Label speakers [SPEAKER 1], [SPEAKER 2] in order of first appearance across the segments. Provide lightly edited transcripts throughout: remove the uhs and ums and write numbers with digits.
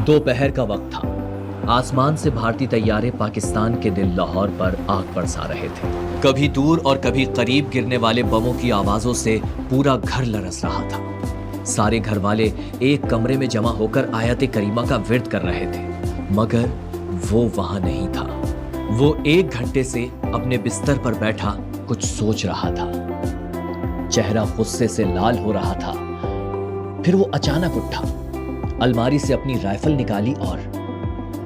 [SPEAKER 1] दोपहर का वक्त था। आसमान से भारतीय तैयारे पाकिस्तान के दिल लाहौर पर आग बरसा रहे थे। कभी दूर और कभी करीब गिरने वाले बमों की आवाजों से पूरा घर लरस रहा था। सारे घर वाले एक कमरे में जमा होकर आयत करीमा का विर्द कर रहे थे, मगर वो वहां नहीं था। वो 1 घंटे से अपने बिस्तर पर बैठा कुछ सोच रहा था। चेहरा गुस्से से लाल हो रहा था। फिर वो अचानक उठा, अलमारी से अपनी राइफल निकाली और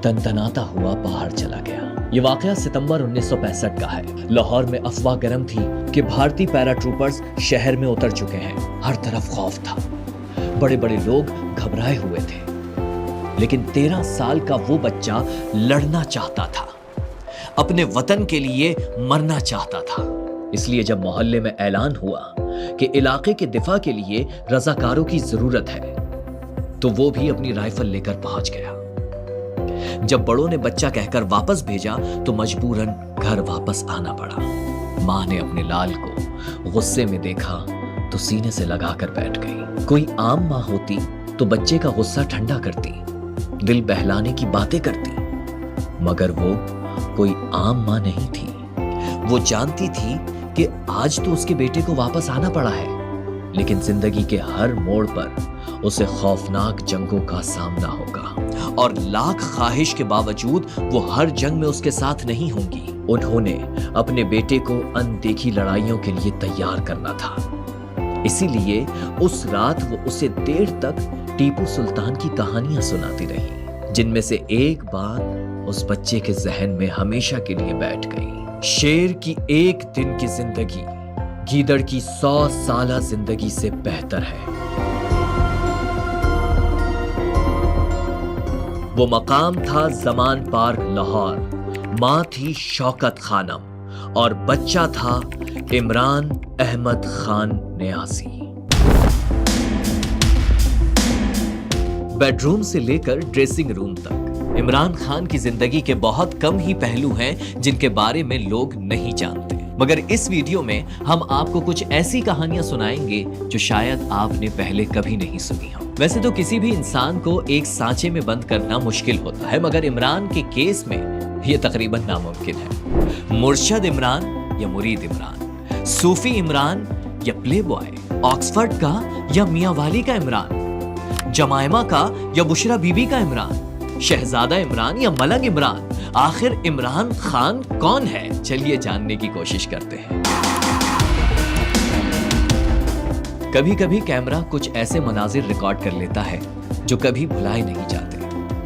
[SPEAKER 1] तनतनाता हुआ बाहर चला गया। ये वाकया सितंबर 1965 का है। लाहौर में अफवाह गर्म थी कि भारतीय पैराट्रूपर्स शहर में उतर चुके हैं। हर तरफ खौफ था। बड़े बड़े लोग घबराए हुए थे। लेकिन 13 साल का वो बच्चा लड़ना चाहता था, अपने वतन के लिए मरना चाहता था। इसलिए जब मोहल्ले में ऐलान हुआ कि इलाके के दिफा के लिए रजाकारों की जरूरत है, तो वो भी अपनी राइफल लेकर पहुंच गया। जब बड़ों ने बच्चा कहकर वापस भेजा तो मजबूरन घर वापस आना पड़ा। मां ने अपने लाल को गुस्से में देखा तो सीने से लगाकर बैठ गई। कोई आम मां होती तो बच्चे का गुस्सा ठंडा करती, दिल बहलाने की बातें करती, मगर वो कोई आम मां नहीं थी। वो जानती थी कि आज तो उसके बेटे को वापस आना पड़ा है, लेकिन जिंदगी के हर मोड़ पर उसे खौफनाक जंगों का सामना होगा और लाख ख्वाहिश के बावजूद वो हर जंग में उसके साथ नहीं होंगी। उन्होंने अपने बेटे को अनदेखी लड़ाइयों के लिए तैयार करना था। इसीलिए उस रात वो उसे देर तक टीपू सुल्तान की कहानियां सुनाती रही, जिनमें से एक बात उस बच्चे के जहन में हमेशा के लिए बैठ गई। शेर की 1 दिन की जिंदगी गीदड़ की 100 साला जिंदगी से बेहतर है। वो मकाम था जमान पार्क लाहौर, मां थी शौकत खानम और बच्चा था इमरान अहमद खान नियाजी। बेडरूम से लेकर ड्रेसिंग रूम तक इमरान खान की जिंदगी के बहुत कम ही पहलू हैं जिनके बारे में लोग नहीं जानते। मगर इस वीडियो में हम आपको कुछ ऐसी कहानियां सुनाएंगे जो शायद आपने पहले कभी नहीं सुनी हो। वैसे तो किसी भी इंसान को एक सांचे में बंद करना मुश्किल होता है, मगर इमरान के केस में यह तकरीबन नामुमकिन है। मुर्शद इमरान या मुरीद इमरान, सूफी इमरान या प्ले बॉय, ऑक्सफर्ड का या मियां वाली का इमरान, जमायमा का या बुशरा बीबी का इमरान, शहजादा इमरान या मलंग इमरान, आखिर इमरान खान कौन है? चलिए जानने की कोशिश करते हैं। कभी कभी कैमरा कुछ ऐसे मनाजिर रिकॉर्ड कर लेता है जो कभी भुलाए नहीं जाते।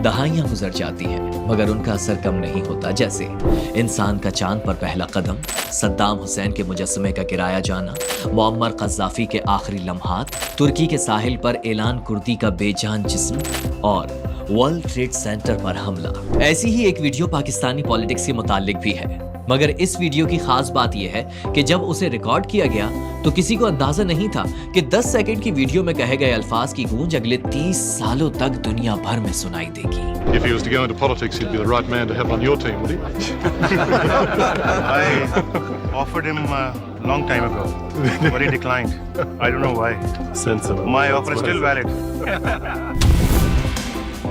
[SPEAKER 1] दहाइयां गुजर जाती हैं, मगर उनका असर कम नहीं होता। जैसे इंसान का चांद पर पहला कदम, सद्दाम हुसैन के मुजस्समे का गिराया जाना, मुअम्मर कज़्ज़ाफ़ी के आखिरी लम्हात, तुर्की के साहिल पर ऐलान कुर्दी का बेजान जिस्म और वर्ल्ड ट्रेड सेंटर पर हमला। ऐसी ही एक वीडियो पाकिस्तानी पॉलिटिक्स से मुताल्लिक भी है, मगर इस वीडियो की खास बात यह है कि जब उसे रिकॉर्ड किया गया तो किसी को अंदाजा नहीं था कि 10 सेकंड की वीडियो में कहे गए अल्फाज की गूंज अगले 30 सालों तक दुनिया भर में सुनाई देगी।
[SPEAKER 2] If he was to go into politics, he'd be the right man to have on your team, would he?
[SPEAKER 3] I offered him a long time ago, but he declined. I don't know why.
[SPEAKER 2] Sensible.
[SPEAKER 3] My offer is still valid.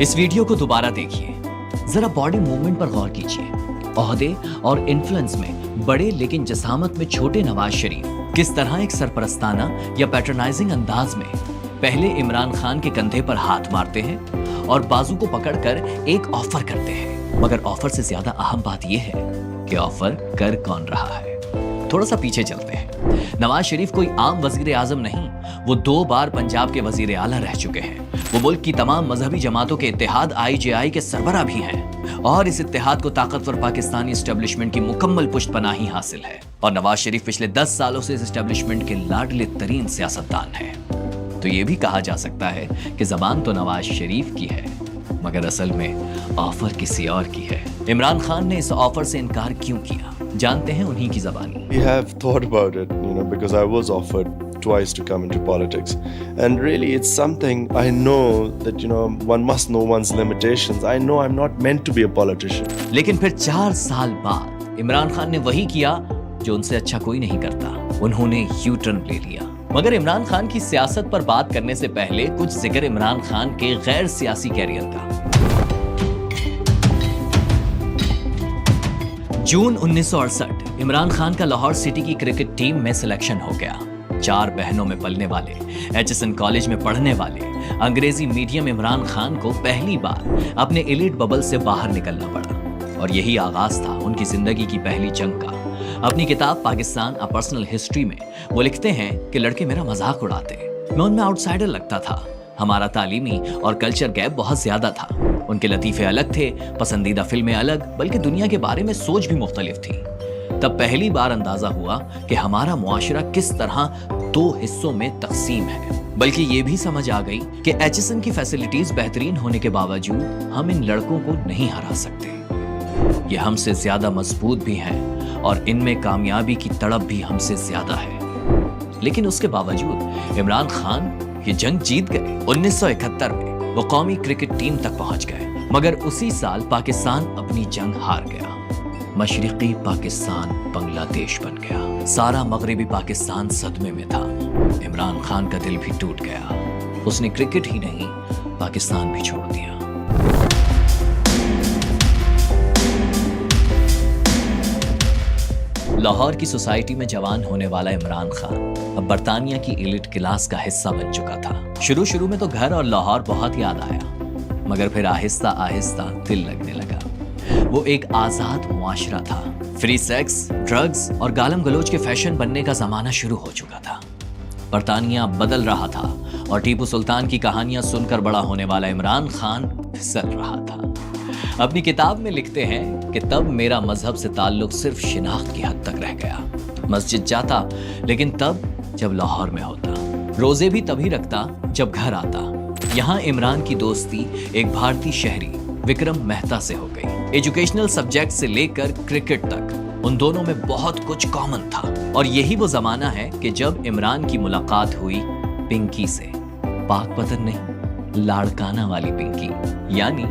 [SPEAKER 1] इस video को दोबारा देखिए, जरा body movement पर गौर कीजिए। ओहदे और influence में बड़े लेकिन जसामत में छोटे नवाज शरीफ किस तरह एक सरपरस्ताना या पैटर्नाइजिंग अंदाज में पहले इमरान खान के कंधे पर हाथ मारते हैं और बाजू को पकड़कर एक ऑफर करते हैं। मगर ऑफर से ज्यादा अहम बात यह है कि ऑफर कर कौन रहा है। थोड़ा सा पीछे चलते हैं। नवाज शरीफ कोई आम वजीर आजम नहीं, वो 2 बार पंजाब के वजीर आला रह चुके हैं। वो मुल्क की तमाम मजहबी जमातों के इत्तेहाद IJI के सरबराह भी हैं और इस इत्तेहाद को ताकतवर पाकिस्तानी एस्टेब्लिशमेंट की मुकम्मल पुष्टपनाही हासिल है। और नवाज शरीफ पिछले 10 सालों से इस एस्टेब्लिशमेंट के लाडले तरीन सियासतदान है। तो ये भी कहा जा सकता है कि जबान तो नवाज शरीफ की है, मगर असल में ऑफर किसी और की है। इमरान खान ने इस ऑफर से इनकार क्यों किया, जानते हैं उन्हीं की ज़बानी।
[SPEAKER 4] We have thought about it, because I was offered twice to come into politics, and really it's something I know that one must know one's limitations. I know I'm not meant to be a politician.
[SPEAKER 1] लेकिन फिर 4 साल बाद इमरान खान ने वही किया जो उनसे अच्छा कोई नहीं करता। उन्होंने यू टर्न ले लिया मगर इमरान खान की सियासत पर बात करने से पहले कुछ जिक्र इमरान खान के गैर सियासी कैरियर का। जून 1968 इमरान खान का लाहौर सिटी की क्रिकेट टीम में सिलेक्शन हो गया। 4 बहनों में पलने वाले, HSN कॉलेज में पढ़ने वाले, अंग्रेजी मीडियम इमरान खान को पहली बार अपने एलिट बबल से बाहर निकलना पड़ा और यही आगाज था उनकी जिंदगी की पहली जंग का। अपनी किताब पाकिस्तान अ पर्सनल हिस्ट्री में वो लिखते हैं कि लड़के मेरा मजाक उड़ाते, मैं उनमें आउटसाइडर लगता था, हमारा तालीमी और कल्चर गैप बहुत ज्यादा था, उनके लतीफे अलग थे, पसंदीदा फिल्में अलग, बल्कि दुनिया के बारे में सोच भी मुख्तलिफ थी। तब पहली बार अंदाजा हुआ कि हमारा मुआशरा किस तरह 2 हिस्सों में तकसीम है। बल्कि ये भी समझ आ गई कि HSN की फैसिलिटीज बेहतरीन होने के बावजूद हम इन लड़कों को नहीं हरा सकते। ये हमसे ज्यादा मजबूत भी हैं और इनमें कामयाबी की तड़प भी हमसे ज्यादा है। लेकिन उसके बावजूद इमरान खान ये जंग जीत गए। 1971 में वो कौमी क्रिकेट टीम तक पहुंच गए, मगर उसी साल पाकिस्तान अपनी जंग हार गया। मशरिकी पाकिस्तान बांग्लादेश बन गया। सारा मगरिबी पाकिस्तान सदमे में था। इमरान खान का दिल भी टूट गया। उसने क्रिकेट ही नहीं, पाकिस्तान भी छोड़ दिया। लाहौर की सोसाइटी में जवान होने वाला इमरान खान अब बरतानिया की एलिट क्लास का हिस्सा बन चुका था। शुरू में तो घर और लाहौर बहुत याद आया, मगर फिर आहिस्ता आहिस्ता दिल लगने लगा। वो एक आजाद मुआशरा था। फ्री सेक्स, ड्रग्स और गालम गलोच के फैशन बनने का जमाना शुरू हो चुका था। बरतानिया बदल रहा था और टीपू सुल्तान की कहानियां सुनकर बड़ा होने वाला इमरान खान फिसल रहा था। अपनी किताब में लिखते हैं कि तब मेरा मजहब से ताल्लुक सिर्फ शिनाख्त की हद तक रह गया। मस्जिद जाता, लेकिन तब जब लाहौर में होता। रोजे भी तभी रखता जब घर आता। यहाँ इमरान की दोस्ती एक भारतीय शहरी विक्रम मेहता से हो गई। एजुकेशनल सब्जेक्ट से लेकर क्रिकेट तक उन दोनों में बहुत कुछ कॉमन था। और यही वो जमाना है कि जब इमरान की मुलाकात हुई पिंकी से। पाक पतन नहीं, लाड़काना वाली पिंकी, यानी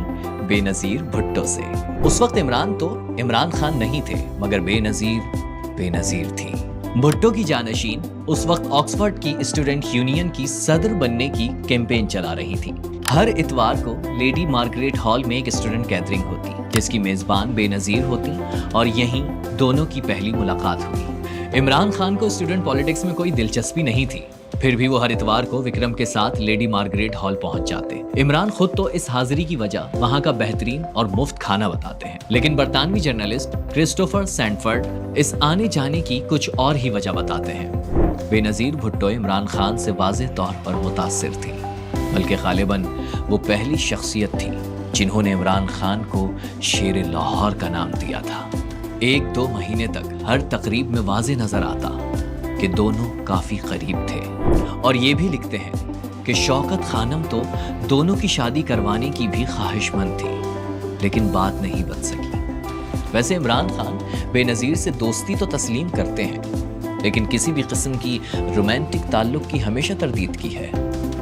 [SPEAKER 1] बेनजीर भुट्टो से। उस वक्त इमरान तो इमरान खान नहीं थे, मगर बेनजीर थी। भुट्टो की जानशीन उस वक्त ऑक्सफोर्ड की स्टूडेंट यूनियन की सदर बनने की कैंपेन चला रही थी। हर इतवार को लेडी मार्गरेट हॉल में एक स्टूडेंट गैदरिंग होती, जिसकी मेजबान बेनजीर होती और यहीं दोनों की पहली मुलाकात हुई। इमरान खान को स्टूडेंट पॉलिटिक्स में कोई दिलचस्पी नहीं थी, फिर भी वो हर इतवार को विक्रम के साथ लेडी मार्गरेट हॉल पहुंच जाते। इमरान खुद तो इस हाजिरी की वजह वहां का बेहतरीन और मुफ्त खाना बताते हैं, लेकिन बरतानवी जर्नलिस्ट क्रिस्टोफर सैंडफर्ड इस आने जाने की कुछ और ही वजह बताते हैं। बेनजीर भुट्टो इमरान खान से वाज़ेह तौर पर मुतासिर थी, बल्कि गालिबन वो पहली शख्सियत थी जिन्होंने इमरान खान को शेर लाहौर का नाम दिया था। 1-2 महीने तक हर तकरीब में वाज़ेह नजर आता कि दोनों काफी करीब थे। और ये भी लिखते हैं कि शौकत खानम तो दोनों की शादी करवाने की भी ख्वाहिशमंद थी, लेकिन बात नहीं बन सकी। वैसे इमरान खान बेनजीर से दोस्ती तो तस्लीम करते हैं, लेकिन किसी भी किस्म की रोमांटिक ताल्लुक की हमेशा तरदीद की है।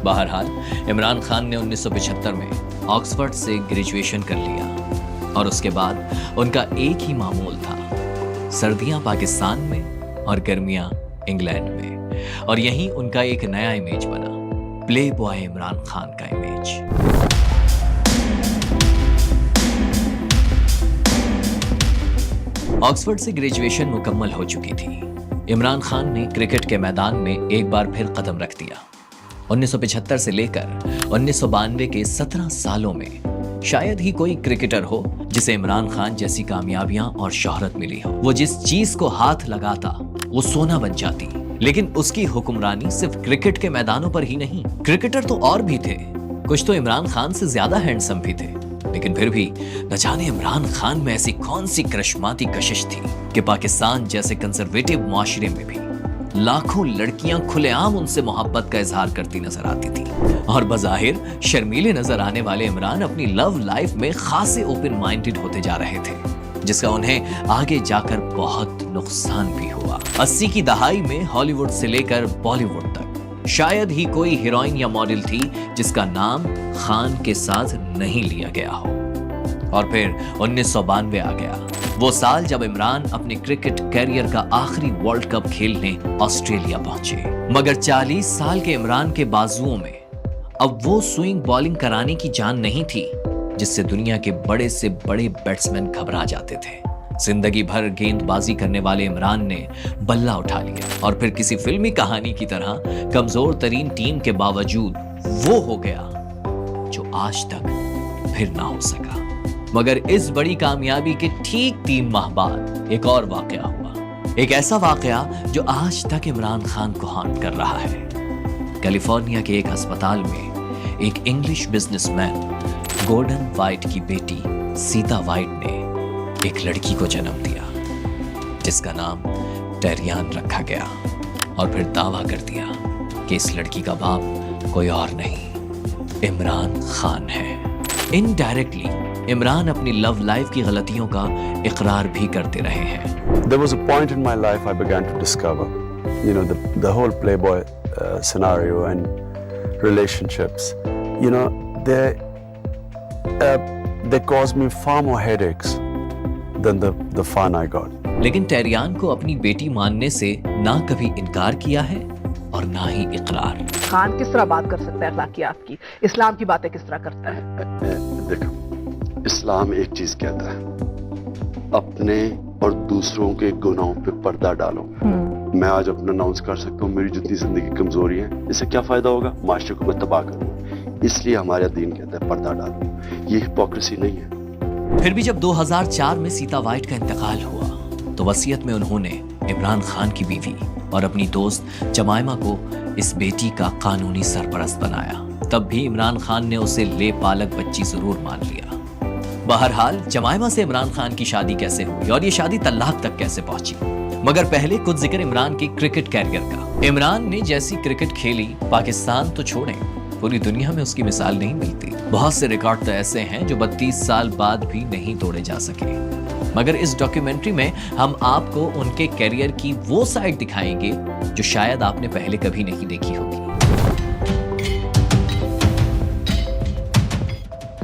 [SPEAKER 1] बहरहाल इमरान खान ने 1975 में ऑक्सफोर्ड से ग्रेजुएशन कर लिया और उसके बाद उनका एक ही मामूल था, सर्दियां पाकिस्तान में और गर्मियां इंग्लैंड में। और यहीं उनका एक नया इमेज बना, प्ले बॉय इमरान खान का इमेज। ऑक्सफोर्ड से ग्रेजुएशन मुकम्मल हो चुकी थी। इमरान खान ने क्रिकेट के मैदान में एक बार फिर कदम रख दिया। 1975 से लेकर 1992 के 17 सालों में शायद ही कोई क्रिकेटर हो जिसे इमरान खान जैसी कामयाबियां और शोहरत मिली हो। वो जिस चीज को हाथ लगाता वो सोना बन जाती। लेकिन उसकी हुक्मरानी सिर्फ क्रिकेट के मैदानों पर ही नहीं, क्रिकेटर तो और भी थे। कुछ तो इमरान खान से ज्यादा हैंडसम भी थे, लेकिन फिर भी न जाने इमरान खान में ऐसी कौन सी करिश्माती कशिश थी कि पाकिस्तान जैसे कंजर्वेटिव मुआशरे में भी लाखों लड़कियां खुलेआम उनसे मोहब्बत का इजहार करती नजर आती थी। और बज़ाहिर शर्मीले नजर आने वाले इमरान अपनी लव लाइफ में खासे ओपन माइंडेड होते जा रहे थे, जिसका उन्हें आगे जाकर बहुत नुकसान भी हुआ। 80 की दहाई में हॉलीवुड से लेकर बॉलीवुड तक शायद ही कोई हीरोइन या मॉडल थी जिसका नाम खान के साथ नहीं लिया गया हो। और फिर 1992 आ गया। वो साल जब इमरान अपने क्रिकेट कैरियर का आखिरी वर्ल्ड कप खेलने ऑस्ट्रेलिया पहुंचे। मगर 40 साल के इमरान के बाजुओं में अब वो स्विंग बॉलिंग कराने की जान नहीं थी जिससे दुनिया के बड़े से बड़े बैट्समैन घबरा जाते थे। जिंदगी भर गेंदबाजी करने वाले इमरान ने बल्ला उठा लिया और फिर किसी फिल्मी कहानी की तरह कमजोर तरीन टीम के बावजूद वो हो गया जो आज तक फिर ना हो सका। मगर इस बड़ी कामयाबी के ठीक 3 माह बाद एक और वाकया हुआ, एक ऐसा वाकया जो आज तक इमरान खान को हॉन्ट कर रहा है। कैलिफोर्निया के एक अस्पताल में एक इंग्लिश बिजनेसमैन गॉर्डन वाइट की बेटी सीता वाइट ने एक लड़की को जन्म दिया जिसका नाम टेरियान रखा गया और फिर दावा कर दिया कि इस लड़की का बाप कोई और नहीं, इमरान खान है। इनडायरेक्टली इमरान अपनी लव लाइफ की गलतियों का इकरार भी करते रहे हैं।
[SPEAKER 5] There was a point in my life I began to discover, the whole Playboy scenario and relationships. They caused me far more headaches than the fun I got.
[SPEAKER 1] लेकिन टेरियान को अपनी बेटी मानने से ना कभी इनकार किया है और ना ही इकरार।
[SPEAKER 6] खान किस तरह बात कर सकता है अखलाकियात की, इस्लाम की बातें किस तरह करता है?
[SPEAKER 5] देखो, इस्लाम एक चीज कहता है, अपने और दूसरों के गुनाहों पे पर्दा डालो। मैं आज अपना अनाउंस कर सकता हूँ मेरी जितनी जिंदगी कमजोरी है, इससे क्या फायदा होगा? माशरे को मैं तबाह करूँगा। इसलिए हमारा दीन कहता है पर्दा डालो। ये हिपोक्रेसी नहीं है।
[SPEAKER 1] फिर भी जब 2004 में सीता वाइट का इंतकाल हुआ तो वसीयत में उन्होंने इमरान खान की बीवी और अपनी दोस्त जमाइमा को इस बेटी का कानूनी सरपरस्त बनाया। तब भी इमरान खान ने उसे ले पालक बच्ची जरूर मान लिया। बहरहाल जमाइमा से इमरान खान की शादी कैसे हुई और ये शादी तलाक तक कैसे पहुंची, मगर पहले कुछ जिक्र इमरान के क्रिकेट कैरियर का। इमरान ने जैसी क्रिकेट खेली, पाकिस्तान तो छोड़ें, पूरी दुनिया में उसकी मिसाल नहीं मिलती। बहुत से रिकॉर्ड तो ऐसे हैं जो 32 साल बाद भी नहीं तोड़े जा सके। मगर इस डॉक्यूमेंट्री में हम आपको उनके कैरियर की वो साइड दिखाएंगे जो शायद आपने पहले कभी नहीं देखी होगी।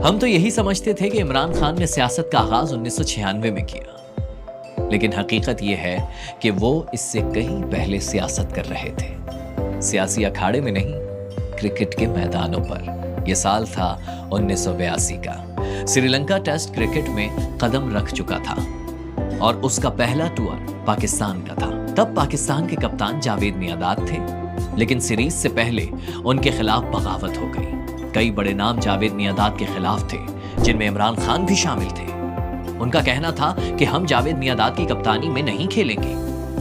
[SPEAKER 1] हम तो यही समझते थे कि इमरान खान ने सियासत का आगाज 1996 में किया, लेकिन हकीकत यह है कि वो इससे कहीं पहले सियासत कर रहे थे। सियासी अखाड़े में नहीं, क्रिकेट के मैदानों पर। यह साल था 1982 का। श्रीलंका टेस्ट क्रिकेट में कदम रख चुका था और उसका पहला टूर पाकिस्तान का था। तब पाकिस्तान के कप्तान जावेद मियांदाद थे, लेकिन सीरीज से पहले उनके खिलाफ बगावत हो गई। कई बड़े नाम जावेद मियांदाद के खिलाफ थे, जिनमें इमरान खान भी शामिल थे। उनका कहना था कि हम जावेद मियांदाद की कप्तानी में नहीं खेलेंगे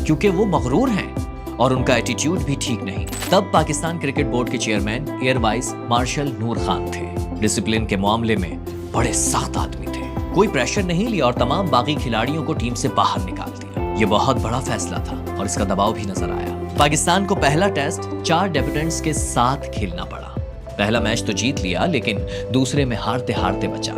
[SPEAKER 1] क्योंकि वो मगरूर हैं और उनका एटीट्यूड भी ठीक नहीं। तब पाकिस्तान क्रिकेट बोर्ड के चेयरमैन एयर वाइस मार्शल नूर खान थे। डिसिप्लिन के मामले में बड़े सख्त आदमी थे। कोई प्रेशर नहीं लिया और तमाम बाकी खिलाड़ियों को टीम से बाहर निकाल दिया। ये बहुत बड़ा फैसला था और इसका दबाव भी नजर आया। पाकिस्तान को पहला टेस्ट 4 डेब्यूटेंट्स के साथ खेलना पड़ा। पहला मैच तो जीत लिया, लेकिन दूसरे में हारते हारते बचा।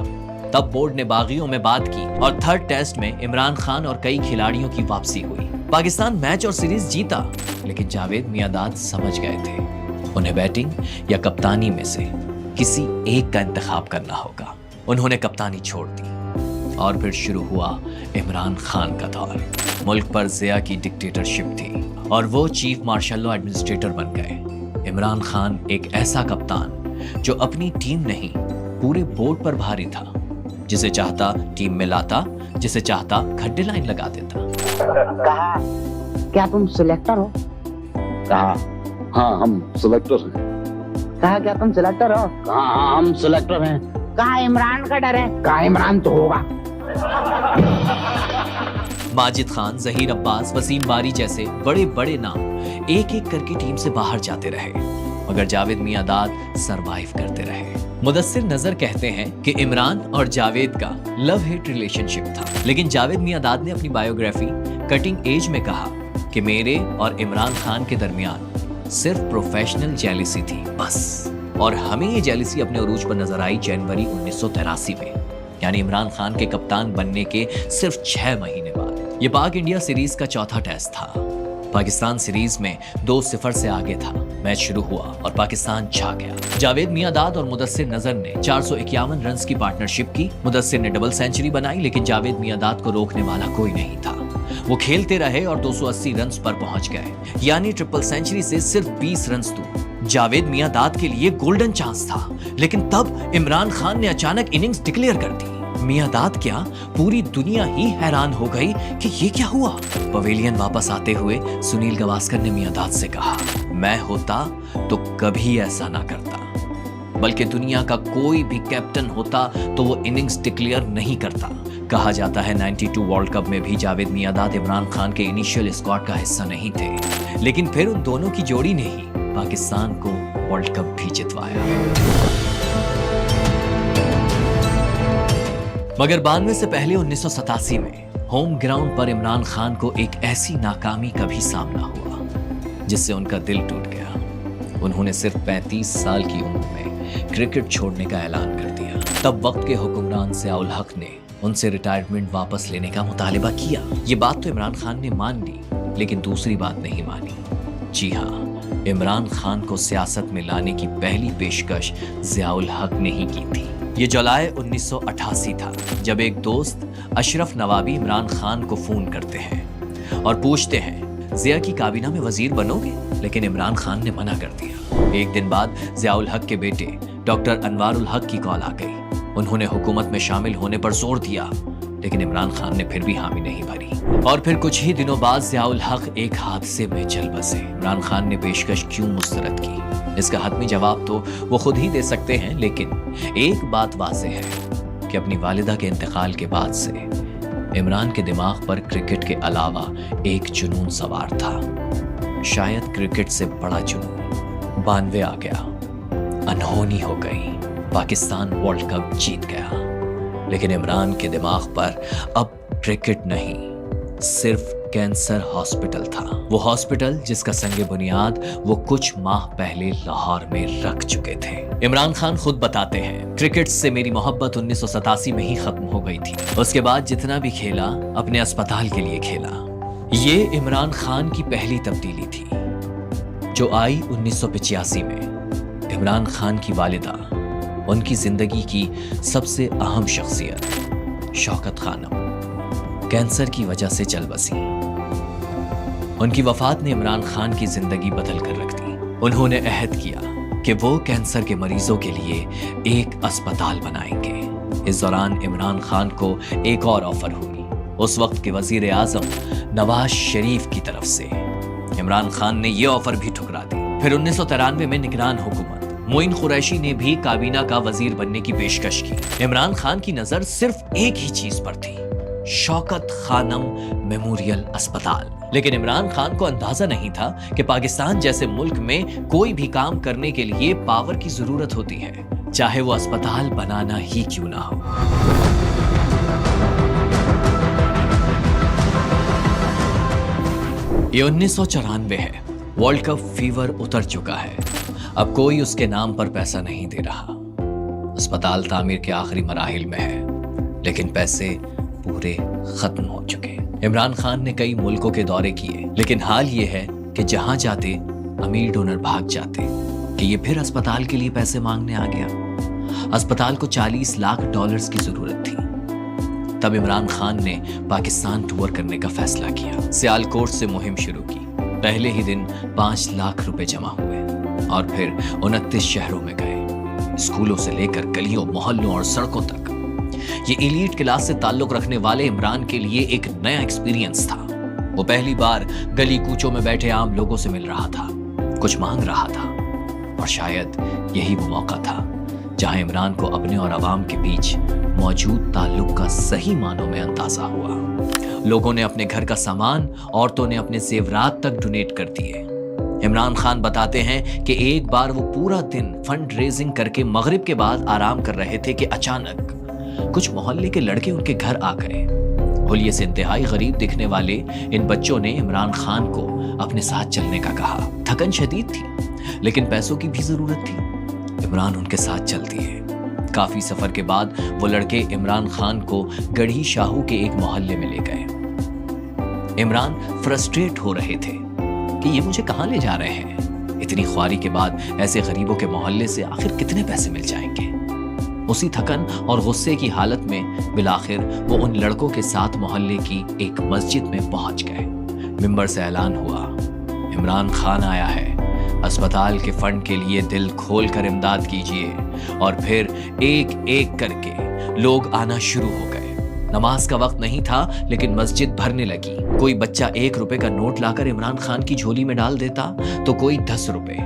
[SPEAKER 1] तब बोर्ड ने बागियों में बात की और 3rd टेस्ट में इमरान खान और कई खिलाड़ियों की वापसी हुई। पाकिस्तान मैच और सीरीज जीता, लेकिन जावेद मियांदाद समझ गए थे उन्हें बैटिंग या कप्तानी में से किसी एक का इंतखाब करना होगा। उन्होंने कप्तानी छोड़ दी और फिर शुरू हुआ इमरान खान का दौर। मुल्क पर ज़िया की डिक्टेटरशिप थी और वो चीफ मार्शल एडमिनिस्ट्रेटर बन गए। इमरान खान एक ऐसा कप्तान जो अपनी टीम नहीं, पूरे बोर्ड पर भारी था। जिसे चाहता टीम में लाता, जिसे चाहता खड्डे लाइन लगा देता।
[SPEAKER 7] कहा, क्या तुम सिलेक्टर हो? कहा, हाँ हम सिलेक्टर हैं। कहा, क्या तुम सिलेक्टर हो? कहा, हाँ हम सिलेक्टर हैं। कहा, इमरान का डर है? कहा, इमरान तो होगा।
[SPEAKER 1] माजिद खान, जहीर अब्बास, वसीम बारी जैसे बड़े बड़े नाम एक एक करके टीम से बाहर जाते रहे, मगर जावेद मियांदाद सरवाइव करते रहे। मुदस्सिर नजर कहते हैं कि इमरान और जावेद का लव हेट रिलेशनशिप था, लेकिन जावेद मियांदाद ने अपनी बायोग्राफी कटिंग एज में कहा कि मेरे और इमरान खान के दरमियान सिर्फ प्रोफेशनल जेलिसी थी बस। और हमें ये जेलिसी अपने उरूज पर नजर आई जनवरी 1983 में, यानी इमरान खान के कप्तान बनने के सिर्फ 6 महीने बाद। ये पाक इंडिया सीरीज का 4था टेस्ट था। पाकिस्तान सीरीज में 2-0 से आगे था। मैच शुरू हुआ और पाकिस्तान छा गया। जावेद मियांदाद और मुदस्सिर नजर ने 451 रन की पार्टनरशिप की। मुदस्सिर ने डबल सेंचुरी बनाई, लेकिन जावेद मियांदाद को रोकने वाला कोई नहीं था। वो खेलते रहे और 280 रन पर पहुंच गए, यानी ट्रिपल सेंचुरी से सिर्फ 20 रन दूर। जावेद मियांदाद के लिए गोल्डन चांस था, लेकिन तब इमरान खान ने अचानक इनिंग्स डिक्लेयर कर दी। मियांदाद क्या, पूरी दुनिया ही हैरान हो गई कि ये क्या हुआ। पवेलियन वापस आते हुए सुनील गावस्कर ने मियांदाद से कहा, मैं होता तो कभी ऐसा ना करता, बल्कि दुनिया का कोई भी कैप्टन होता तो वो इनिंग्स डिक्लेयर नहीं करता। कहा जाता है 92 वर्ल्ड कप में भी जावेद मियांदाद इमरान खान के इनिशियल स्क्वाड का हिस्सा नहीं थे, लेकिन फिर उन दोनों की जोड़ी ने ही पाकिस्तान को वर्ल्ड कप भी जितवाया। मगर 92 से पहले 1987 में होम ग्राउंड पर इमरान खान को एक ऐसी नाकामी का भी सामना हुआ जिससे उनका दिल टूट गया। उन्होंने सिर्फ 35 साल की उम्र में क्रिकेट छोड़ने का ऐलान कर दिया। तब वक्त के हुक्मरान ज़ियाउल हक ने उनसे रिटायरमेंट वापस लेने का मुतालिबा किया। ये बात तो इमरान खान ने मान ली, लेकिन दूसरी बात नहीं मानी। जी हाँ, इमरान खान को सियासत में लाने की पहली पेशकश ज़ियाउल हक ने ही की थी। ये जुलाई 1988 था, जब एक दोस्त अशरफ नवाबी इमरान खान को फोन करते हैं और पूछते हैं, ज़िया की काबीना में वजीर बनोगे? लेकिन इमरान खान ने मना कर दिया। एक दिन बाद ज़ियाउल हक के बेटे डॉक्टर अनवारुल हक की कॉल आ गई। उन्होंने हुकूमत में शामिल होने पर जोर दिया, लेकिन इमरान खान ने फिर भी हामी नहीं भरी। और फिर कुछ ही दिनों बाद ज़ियाउल हक एक हादसे में चल बसे। इमरान खान ने पेशकश क्यों मुस्तरद की, इसका हतमी जवाब तो वो खुद ही दे सकते हैं, लेकिन एक बात वाज़ेह है कि अपनी वालिदा के इंतकाल के बाद से इमरान के दिमाग पर क्रिकेट के अलावा एक जुनून सवार था। शायद क्रिकेट से बड़ा जुनून। 92 आ गया, अनहोनी हो गई, पाकिस्तान वर्ल्ड कप जीत गया, लेकिन इमरान के दिमाग पर अब क्रिकेट नहीं, सिर्फ कैंसर हॉस्पिटल था। वो हॉस्पिटल जिसका संगे बुनियाद वो कुछ माह पहले लाहौर में रख चुके थे। इमरान खान खुद बताते हैं, क्रिकेट से मेरी मोहब्बत 1987 में ही खत्म हो गई थी। उसके बाद जितना भी खेला अपने अस्पताल के लिए खेला। ये इमरान खान की पहली तब्दीली थी जो आई 1985 में। इमरान खान की वालिदा, उनकी जिंदगी की सबसे अहम शख्सियत शौकत खानम, कैंसर की वजह से चल बसी। उनकी वफात ने इमरान खान की जिंदगी बदल कर रख दी। उन्होंने अहद किया कि वो कैंसर के मरीजों के लिए एक अस्पताल बनाएंगे। इस दौरान इमरान खान को एक और ऑफर हुई, उस वक्त के वजीर आजम नवाज शरीफ की तरफ से। इमरान खान ने यह ऑफर भी ठुकरा दी। फिर 1993 में निगरान हुकूमत मोइन कुरैशी ने भी काबीना का वजीर बनने की पेशकश की। इमरान खान की नजर सिर्फ एक ही चीज पर थी, शौकत खानम मेमोरियल अस्पताल। लेकिन इमरान खान को अंदाजा नहीं था कि पाकिस्तान जैसे मुल्क में कोई भी काम करने के लिए पावर की जरूरत होती है, चाहे वो अस्पताल बनाना ही क्यों ना हो। ये 1994 है, वर्ल्ड कप फीवर उतर चुका है। अब कोई उसके नाम पर पैसा नहीं दे रहा। अस्पताल तामीर के आखिरी मराहिल में है, लेकिन पैसे पूरे खत्म हो चुके। इमरान खान ने कई मुल्कों के दौरे किए, लेकिन हाल ये है कि जहां जाते अमीर डोनर भाग जाते कि ये फिर अस्पताल के लिए पैसे मांगने आ गया। अस्पताल को $40 लाख की जरूरत थी। तब इमरान खान ने पाकिस्तान टूर करने का फैसला किया। सियालकोट से मुहिम शुरू की। पहले ही दिन 5 लाख रुपए जमा हुए और फिर 29 शहरों में गए, स्कूलों से लेकर गलियों, मोहल्लों और सड़कों तक। ये एलीट क्लास से ताल्लुक रखने वाले इमरान के लिए एक नया एक्सपीरियंस था। वो पहली बार गली कूचों में बैठे आम लोगों से मिल रहा था, कुछ मांग रहा था, और शायद यही वो मौका था जहां इमरान को अपने और अवाम के बीच मौजूद ताल्लुक का सही मानों में अंदाजा हुआ। लोगों ने अपने घर का सामान, औरतों ने अपने जेवरात तक डोनेट कर दिए। इमरान खान बताते हैं कि एक बार वो पूरा दिन फंड रेजिंग करके मगरिब के बाद आराम कर रहे थे कि अचानक कुछ मोहल्ले के लड़के उनके घर आ गए। हुलिये से इंतहाई गरीब दिखने वाले इन बच्चों ने इमरान खान को अपने साथ चलने का कहा। थकन शदीद थी, लेकिन पैसों की भी जरूरत थी। इमरान उनके साथ चल दिए। काफी सफर के बाद वो लड़के इमरान खान को गढ़ी शाहू के एक मोहल्ले में ले गए। इमरान फ्रस्ट्रेट हो रहे थे कि ये मुझे कहाँ ले जा रहे हैं। इतनी ख्वारी के बाद ऐसे गरीबों के मोहल्ले से आखिर कितने पैसे मिल जाएंगे। उसी थकन और गुस्से की हालत में बिलाखिर वो उन लड़कों के साथ मोहल्ले की एक मस्जिद में पहुंच गए। मिंबर से ऐलान हुआ, इमरान खान आया है, अस्पताल के फंड के लिए दिल खोल कर इमदाद कीजिए। और फिर एक एक करके लोग आना शुरू हो गए। नमाज का वक्त नहीं था लेकिन मस्जिद भरने लगी। कोई बच्चा 1 रुपए का नोट लाकर इमरान खान की झोली में डाल देता तो कोई 10 रुपए।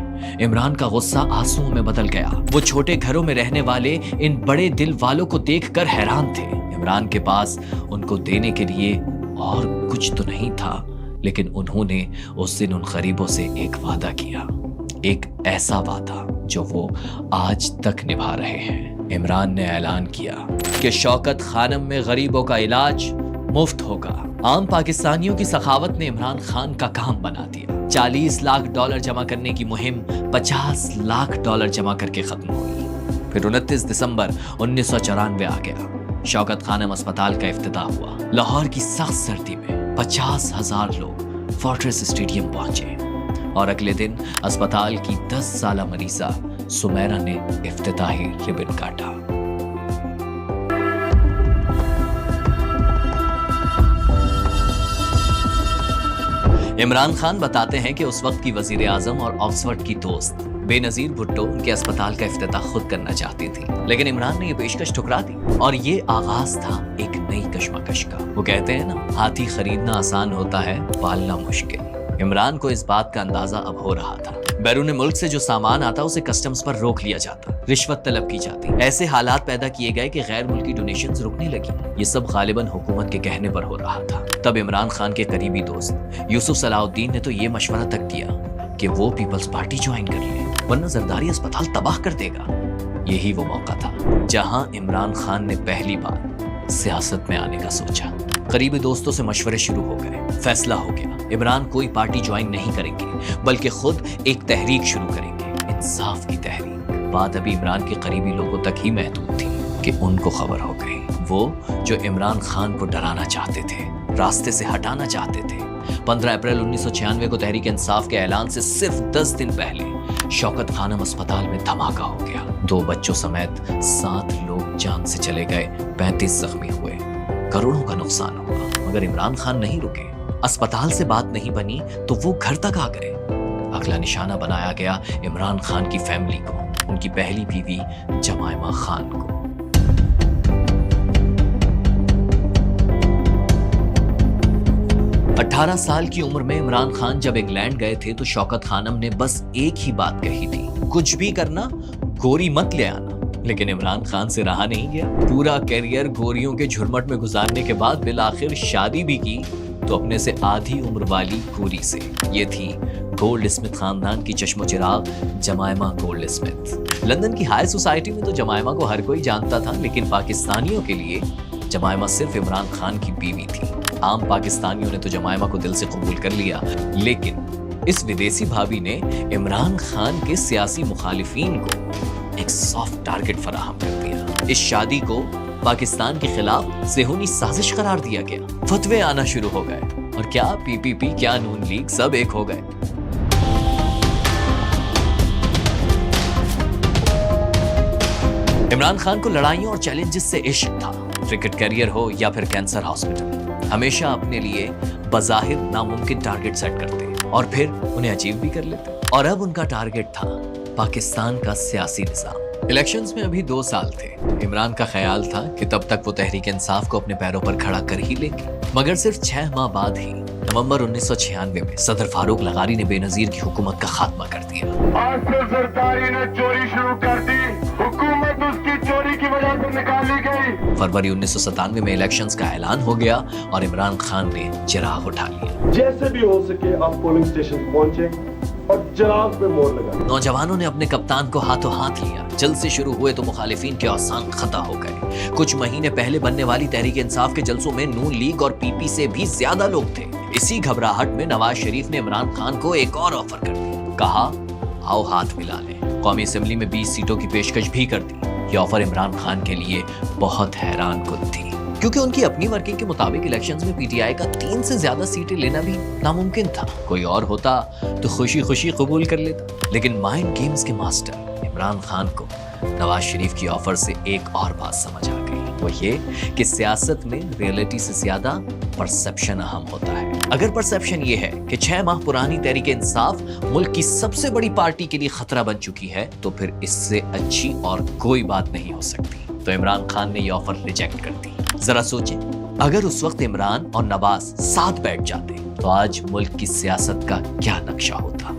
[SPEAKER 1] इमरान का गुस्सा आंसुओं में बदल गया। वो छोटे घरों में रहने वाले इन बड़े दिल वालों को देखकर हैरान थे। इमरान के पास उनको देने के लिए और कुछ तो नहीं था, लेकिन उन्होंने उस दिन उन गरीबों से एक वादा किया, एक ऐसा वादा जो वो आज तक निभा रहे हैं। इमरान ने ऐलान किया कि शौकत खानम में गरीबों का इलाज मुफ्त होगा। आम पाकिस्तानियों की सखावत ने इमरान खान का काम बना दिया। $40 लाख जमा करने की मुहिम $50 लाख जमा करके खत्म हुई। फिर 29 दिसंबर 1994 आ गया। शौकत खानम अस्पताल का इफ्तिताह हुआ। लाहौर की सख्त सर्दी में 50,000 लोग फोर्ट्रेस स्टेडियम पहुंचे और अगले दिन अस्पताल की 10 साला मरीजा सुमैरा ने इफ्तिताही रिबन काटा। इमरान खान बताते हैं कि उस वक्त की वजीर आजम और ऑक्सफोर्ड की दोस्त बेनजीर भुट्टो उनके अस्पताल का इफ्तिताह खुद करना चाहती थी, लेकिन इमरान ने यह पेशकश ठुकरा दी। और ये आगाज था एक नई कशमकश का। वो कहते हैं ना, हाथी खरीदना आसान होता है, पालना मुश्किल। इमरान को इस बात का अंदाजा अब हो रहा था। बैरून मुल्क से जो सामान आता उसे कस्टम्स पर रोक लिया जाता, रिश्वत तलब की जाती। ऐसे हालात पैदा किए गए कि गैर मुल्की डोनेशंस रुकने लगी। ये सब गालिबन हुकूमत के कहने पर हो रहा था। तब इमरान खान के करीबी दोस्त यूसुफ सलाउद्दीन ने तो ये मशवरा तक दिया कि वो पीपल्स पार्टी ज्वाइन कर ले, वरना जरदारी अस्पताल तबाह कर देगा। यही वो मौका था जहां इमरान खान ने पहली बार सियासत में आने का सोचा। करीबी दोस्तों से मशवरे शुरू हो गए। फैसला हो गया, इमरान कोई पार्टी ज्वाइन नहीं करेंगे, बल्कि खुद एक तहरीक शुरू करेंगे, इंसाफ की तहरीक। बात अभी इमरान के करीबी लोगों तक ही महदूद थी कि उनको खबर हो गई। वो जो इमरान खान को डराना चाहते थे, रास्ते से हटाना चाहते थे। 15 अप्रैल 1996 को तहरीक इंसाफ के ऐलान से सिर्फ 10 दिन पहले शौकत खानम अस्पताल में धमाका हो गया। 2 बच्चों समेत 7 लोग जान से चले गए, 35 जख्मी हुए, करोड़ों का नुकसान हुआ। मगर इमरान खान नहीं रुके। अस्पताल से बात नहीं बनी तो वो घर तक आ गए। अगला निशाना बनाया गया इमरान खान की फैमिली को, उनकी पहली बीवी जमायमा खान को। अठारह साल की उम्र में इमरान खान जब इंग्लैंड गए थे तो शौकत खानम ने बस एक ही बात कही थी, कुछ भी करना गोरी मत ले आना। लेकिन इमरान खान से रहा नहीं गया। पूरा कैरियर गोरियों के झुरमट में गुजारने के बाद बिलाखिर शादी भी की तो अपने से आधी उम्र वाली गोरी से। ये थी गोल्ड स्मिथ खानदान की चश्मो चिराग जमायमा गोल्ड स्मिथ। लंदन की हाई सोसाइटी में तो जमायमा को हर कोई जानता था, लेकिन पाकिस्तानियों के लिए जमायमा सिर्फ इमरान खान की बीवी थी। आम पाकिस्तानियों ने तो जमायमा को दिल से कबूल कर लिया, लेकिन इस विदेशी भाभी ने इमरान खान के सियासी मुखालिफिन को एक सॉफ्ट टारगेट फराहम कर दिया। इस शादी को पाकिस्तान के खिलाफ ज़ेहूनी साजिश करार दिया गया। फतवे आना शुरू हो गए और क्या पीपीपी, क्या नून लीग, सब एक हो गए। इमरान खान को लड़ाइयों और चैलेंजेस से इश्क था। क्रिकेट करियर हो या फिर कैंसर हॉस्पिटल, हमेशा अपने लिए बज़ाहिर नामुमकिन टारगेट सेट करते और फिर उन्हें अचीव भी कर लेते। और अब उनका टारगेट था पाकिस्तान का सियासी निज़ाम। इलेक्शंस में अभी 2 साल थे। इमरान का ख्याल था कि तब तक वो तहरीक इंसाफ को अपने पैरों पर खड़ा कर ही लेंगे, मगर सिर्फ 6 माह बाद ही नवंबर 1996 में सदर फारूक लगारी ने बेनजीर की हुकूमत का खात्मा कर दिया।
[SPEAKER 8] आज से जरदारी ने चोरी शुरू कर दी, हुकूमत उसकी चोरी की वजह से निकाली गई।
[SPEAKER 1] फरवरी 1997 में इलेक्शंस का ऐलान हो गया और इमरान खान ने चिराग उठा लिया।
[SPEAKER 9] जैसे भी हो सके आप पोलिंग स्टेशन पहुंचे और चिराग पे मोहर लगा।
[SPEAKER 1] नौजवानों ने अपने कप्तान को हाथों हाथ लिया। जल्द से शुरू हुए तो मुखालिफिन के औसान खता हो गए। कुछ महीने पहले बनने वाली तहरीक इंसाफ के जलसों में नून लीग और पीपी से भी ज्यादा लोग थे। इसी घबराहट में नवाज शरीफ ने इमरान खान को एक और ऑफर कर दिया। कहा, आओ हाथ मिला लें। कौमी असेंबली में 20 सीटों की पेशकश भी कर दी। ये ऑफर इमरान खान के लिए बहुत हैरान कुन थी। क्योंकि उनकी अपनी वर्किंग के मुताबिक इलेक्शंस में पीटीआई का 3 से ज्यादा सीटें लेना भी नामुमकिन था। कोई और होता तो खुशी खुशी कबूल कर लेता। लेकिन माइंड गेम्स के मास्टर इमरान खान को नवाज शरीफ की ऑफर से एक और बात समझ आ गई, वो ये कि सियासत में रियलिटी से ज्यादा परसेप्शन अहम होता है। अगर परसेप्शन ये है कि 6 माह पुरानी तहरीक इंसाफ मुल्क की सबसे बड़ी पार्टी के लिए खतरा बन चुकी है, तो फिर इससे अच्छी और कोई बात नहीं हो सकती। तो इमरान खान ने ये ऑफर रिजेक्ट कर दी। जरा सोचें, अगर उस वक्त इमरान और नवाज साथ बैठ जाते तो आज मुल्क की सियासत का क्या नक्शा होता।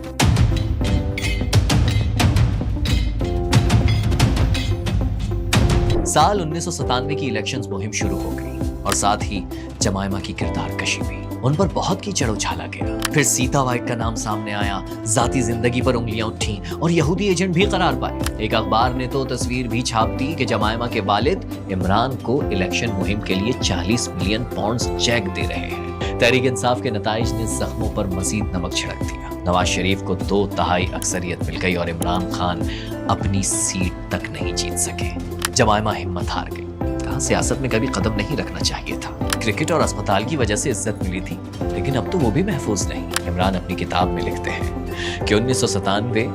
[SPEAKER 1] साल 1997 की इलेक्शंस मुहिम शुरू हो गई और साथ ही जमायमा की किरदार कशी भी। उन पर बहुत कीचड़ उछाला गया। फिर सीता वाइट का नाम सामने आया, जाती जिंदगी पर उंगलियां उठी और यहूदी एजेंट भी करार पाए। एक अखबार ने तो तस्वीर भी छाप दी कि जमायमा के वालिद इमरान को इलेक्शन मुहिम के लिए 40 मिलियन पाउंड्स चेक दे रहे हैं। तहरीक इंसाफ के नताइज ने जख्मों पर मजीद नमक छिड़क दिया। नवाज शरीफ को 2/3 अक्सरियत मिल गई और इमरान खान अपनी सीट तक नहीं जीत सके। जमायमा हिम्मत हार गई। कहा सियासत में कभी कदम नहीं रखना चाहिए था। क्रिकेट और अस्पताल की वजह से इज्जत मिली थी, लेकिन अब तो वो भी महफूज नहीं। इमरान अपनी किताब में लिखते हैं कि 1997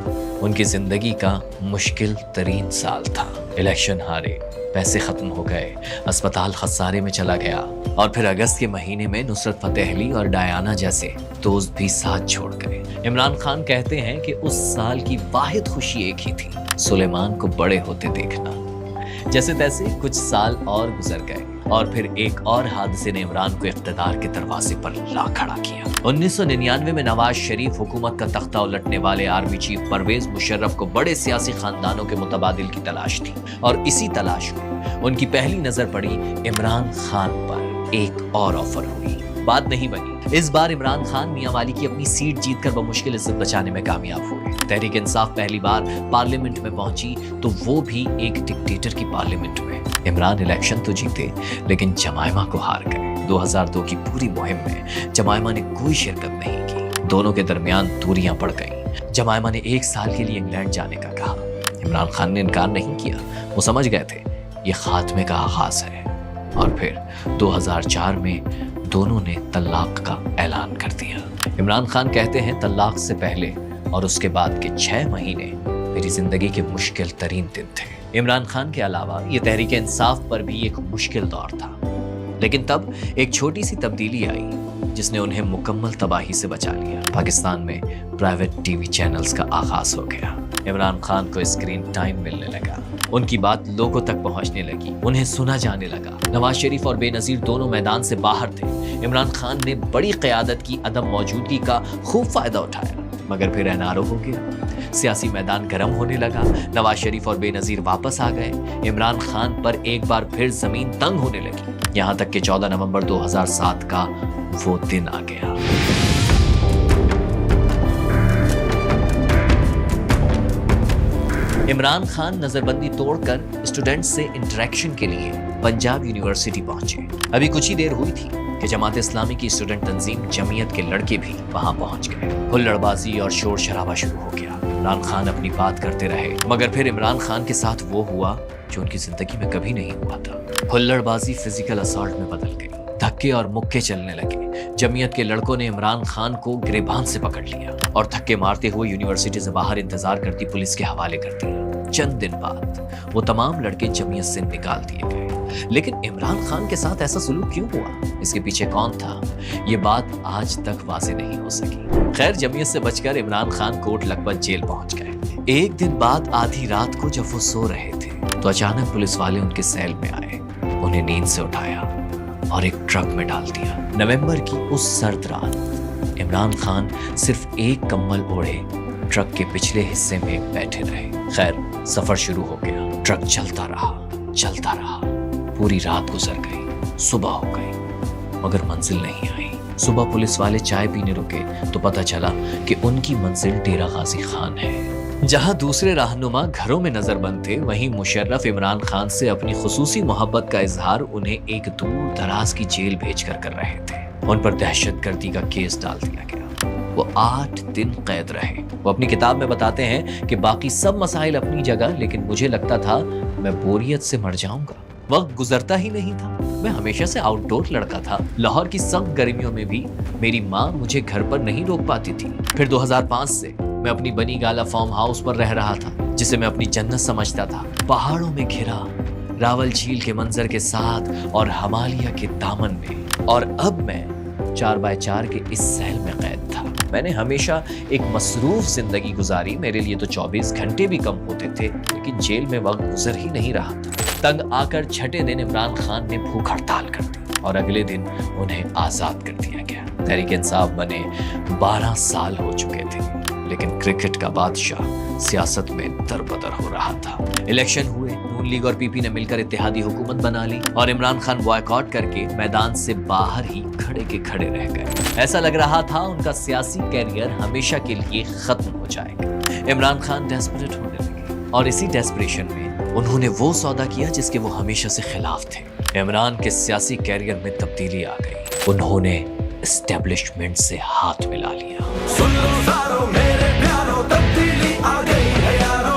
[SPEAKER 1] उनकी जिंदगी का मुश्किल तरीन साल था। इलेक्शन हारे, पैसे खत्म हो गए, अस्पताल खसारे में चला गया और फिर अगस्त के महीने में नुसरत फतेह अली और डायना जैसे दोस्त भी साथ छोड़ गए। इमरान खान कहते हैं कि उस साल की वाहिद खुशी एक ही थी, सुलेमान को बड़े होते देखना। जैसे तैसे कुछ साल और गुजर गए और फिर एक और हादसे ने इमरान को इख्तिदार के दरवाजे पर ला खड़ा किया। 1999 में नवाज शरीफ हुकूमत का तख्ता उलटने वाले आर्मी चीफ परवेज मुशर्रफ को बड़े सियासी खानदानों के मुतबादिल की तलाश थी और इसी तलाश में उनकी पहली नजर पड़ी इमरान खान पर। एक और ऑफर हुई, बात नहीं बनी। इस बार इमरान खान मियां वाली की अपनी सीट जीतकर बमुश्किल इज्जत बचाने में कामयाब हुए। तहरीक इंसाफ पहली बार पार्लियामेंट में पहुंची तो वो भी एक डिक्टेटर की पार्लियामेंट में। इमरान इलेक्शन तो जीते लेकिन जमायमा को हार गए। 2002 की पूरी मुहिम में जमायमा ने कोई शिरकत नहीं की। दोनों के दरमियान दूरियां बढ़ गईं। जमायमा ने 1 साल के लिए इंग्लैंड जाने का कहा। इमरान खान ने इनकार नहीं किया। वो समझ गए थे ये खात्मे का आगाज है। और फिर 2004 में दोनों ने तलाक का ऐलान कर दिया। इमरान खान कहते हैं तलाक से पहले और उसके बाद के 6 महीने मेरी जिंदगी के मुश्किल तरीन दिन थे। इमरान खान के अलावा ये तहरीक इंसाफ पर भी एक मुश्किल दौर था, लेकिन तब एक छोटी सी तब्दीली आई जिसने उन्हें मुकम्मल तबाही से बचा लिया। पाकिस्तान में प्राइवेट टीवी चैनल्स का आगाज हो गया। इमरान खान को स्क्रीन टाइम मिलने लगा, उनकी बात लोगों तक पहुंचने लगी, उन्हें सुना जाने लगा। नवाज शरीफ और बेनजीर दोनों मैदान से बाहर थे। इमरान खान ने बड़ी क़यादत की अदम मौजूदगी का खूब फायदा उठाया, मगर फिर एनआरओ हो गया। सियासी मैदान गर्म होने लगा। नवाज शरीफ और बेनजीर वापस आ गए। इमरान खान पर एक बार फिर जमीन तंग होने लगी, यहां तक कि 14 नवंबर 2007 का वो दिन आ गया। इमरान खान नजरबंदी तोड़कर स्टूडेंट्स से इंटरेक्शन के लिए पंजाब यूनिवर्सिटी पहुंचे। अभी कुछ ही देर हुई थी कि जमात इस्लामी की स्टूडेंट तंजीम जमीयत के लड़के भी वहां पहुंच गए। हुल्लड़बाजी और शोर शराबा शुरू हो गया। इमरान खान अपनी बात करते रहे, मगर फिर इमरान खान के साथ वो हुआ जो उनकी जिंदगी में कभी नहीं हुआ था। हुल्लड़बाजी फिजिकल असॉल्ट में बदल गई। धक्के और मुक्के चलने लगे। जमीयत के लड़कों ने इमरान खान को गिरेबान से पकड़ लिया और धक्के मारते हुए यूनिवर्सिटी से बाहर इंतजार करती पुलिस के हवाले कर दिया। चंद दिन बाद वो तमाम लड़के जमीयत से निकाल दिए गए। लेकिन इमरान खान के साथ ऐसा सुलूक क्यों हुआ, इसके पीछे कौन था, ये बात आज तक वाज़ेह नहीं हो सकी। खैर, जमीयत से बचकर इमरान खान कोट लखपत जेल पहुंच गए। एक दिन बाद आधी रात को जब वो सो रहे थे तो अचानक पुलिस वाले उनके सेल में आए, उन्हें नींद से उठाया और एक ट्रक में डाल दिया। नवंबर की उस सर्द रात इमरान खान सिर्फ एक कंबल ओढ़े ट्रक के पिछले हिस्से में बैठे रहे। खैर, सफर शुरू हो गया। ट्रक चलता रहा, पूरी रात गुजर गई। सुबह हो गई मगर मंजिल नहीं आई। सुबह पुलिस वाले चाय पीने रुके तो पता चला कि उनकी मंजिल डेरा गाजी खान है। जहां दूसरे रहनुमा घरों में नजरबंद थे, वहीं मुशर्रफ इमरान खान से अपनी खुसूसी मोहब्बत का इजहार उन्हें एक दूर दराज की जेल भेजकर कर रहे थे। उन पर दहशतगर्दी का केस डाल दिया गया। वो 8 दिन कैद रहे। वो अपनी किताब में बताते हैं कि बाकी सब मसाइल अपनी जगह, लेकिन मुझे लगता था मैं बोरियत से मर जाऊंगा। वक्त गुजरता ही नहीं था। मैं हमेशा से आउटडोर लड़का था। लाहौर की सख्त गर्मियों में भी मेरी माँ मुझे घर पर नहीं रोक पाती थी। फिर 2005 से मैं अपनी बनी गाला फार्म हाउस पर रह रहा था, जिसे मैं अपनी जन्नत समझता था। पहाड़ों में घिरा, रावल झील के मंजर के साथ और हिमालय के दामन में। और अब मैं 4x4 के इस सेल में कैद था। मैंने हमेशा एक मसरूफ जिंदगी गुजारी। मेरे लिए तो 24 घंटे भी कम होते थे, लेकिन जेल में वक्त गुजर ही नहीं रहा था। तंग आकर छठे दिन इमरान खान ने भूख हड़ताल कर दी और अगले दिन उन्हें आजाद कर दिया गया। तहरीक इंसाफ बने 12 साल हो चुके थे, लेकिन क्रिकेट का बादशाह सियासत में दरबदर हो रहा था। इलेक्शन हुए, नून लीग और पीपी ने मिलकर इत्तेहादी हुकूमत बना ली और इमरान खान बॉयकॉट करके मैदान से बाहर ही खड़े के खड़े रह गए। ऐसा लग रहा था उनका सियासी कैरियर हमेशा के लिए खत्म हो जाएगा। इमरान खान डेस्परेट होने लगे और इसी डेस्परेशन में उन्होंने वो सौदा किया जिसके वो हमेशा से खिलाफ थे। इमरान के सियासी कैरियर में तब्दीली आ गई। उन्होंने एस्टेब्लिशमेंट से हाथ मिला लिया। सुन लो सारो मेरे प्यारो, तब्दीली आ गई है यारो।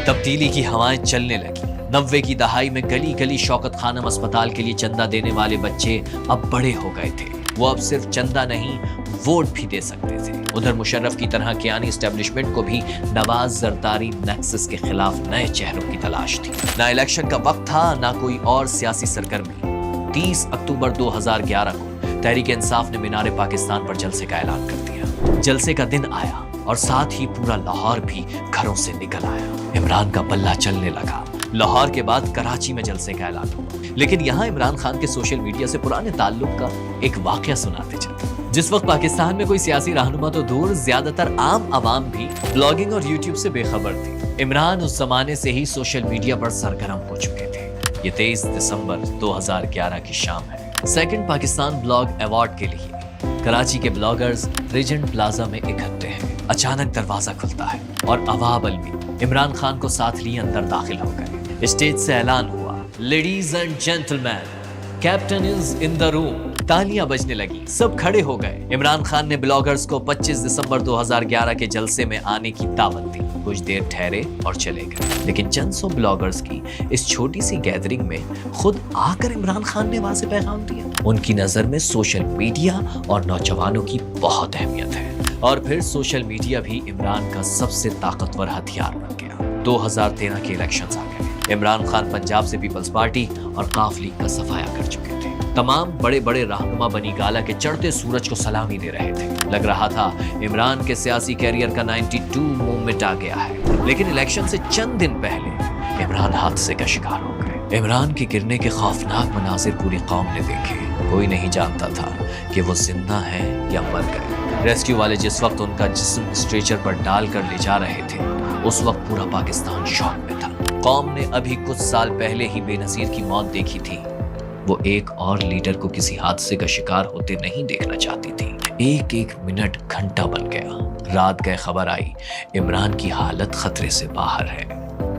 [SPEAKER 1] तब्दीली की हवाएं चलने लगी। 90 की दहाई में गली गली शौकत खानम अस्पताल के लिए चंदा देने वाले बच्चे अब बड़े हो गए थे। वो अब सिर्फ चंदा नहीं, वोट भी दे सकते थे। उधर मुशर्रफ की तरह कियानी एस्टेब्लिशमेंट को भी नवाज जरदारी नेक्सस के खिलाफ नए चेहरों की तलाश थी। ना इलेक्शन का वक्त था, ना कोई और सियासी सरगर्मी। 30 अक्टूबर 2011 को तहरीक इंसाफ ने मीनार पाकिस्तान पर जलसे का ऐलान कर दिया। जलसे का दिन आया और साथ ही पूरा लाहौर भी घरों से निकल आया। इमरान का पल्ला चलने लगा। लाहौर के बाद कराची में जलसे का ऐलान हुआ, लेकिन यहाँ इमरान खान के सोशल मीडिया से पुराने ताल्लुक का एक वाकया सुनाते चलते। जिस वक्त पाकिस्तान में कोई सियासी रहनुमा तो दूर, ज्यादातर आम आवाम भी ब्लॉगिंग और यूट्यूब से बेखबर थी। इमरान उस जमाने से ही सोशल मीडिया पर सरगर्म हो चुके थे। ये 23 दिसंबर 2011 की शाम है। सेकंड पाकिस्तान ब्लॉग अवार्ड के लिए कराची के ब्लॉगर्स रीजेंट प्लाजा में इकट्ठे हैं। अचानक दरवाजा खुलता है और अवाब अलवी इमरान खान को साथ लिए अंदर दाखिल हो गए। स्टेज से ऐलान हुआ, ladies and gentleman, captain is in the room. तालियां बजने लगी, सब खड़े हो गए। इमरान खान ने ब्लॉगर्स को 25 दिसंबर 2011 के जलसे में आने की दावत दी। कुछ देर ठहरे और चले गए, लेकिन चंद सौ ब्लॉगर्स की इस छोटी सी गैदरिंग में खुद आकर इमरान खान ने वाज़ेह पैगाम दिया। उनकी नजर में सोशल मीडिया और नौजवानों की बहुत अहमियत है। और फिर सोशल मीडिया भी इमरान का सबसे ताकतवर हथियार बन गया। 2013 के इलेक्शंस आ गए। इमरान खान पंजाब से पीपल्स पार्टी और काफ लीग का सफाया कर चुके थे। तमाम बड़े बड़े रहनुमा बनी गाला के चढ़ते सूरज को सलामी दे रहे थे। लग रहा था इमरान के सियासी कैरियर का 92 मूवमेंट आ गया है। लेकिन इलेक्शन से चंद दिन पहले इमरान हादसे का शिकार हो गए। इमरान के गिरने के खौफनाक मनाजिर पूरी कौम ने देखे। कोई नहीं जानता था कि वो जिंदा हैं या मर गए। रेस्क्यू वाले जिस वक्त उनका जिस्म स्ट्रेचर पर डाल कर ले जा रहे थे, उस वक्त पूरा पाकिस्तान शॉक में था। कौम ने अभी कुछ साल पहले ही बेनजीर की मौत देखी थी। वो एक और लीडर को किसी हादसे का शिकार होते नहीं देखना चाहती थी। एक एक मिनट घंटा बन गया। रात गए खबर आई इमरान की हालत खतरे से बाहर है।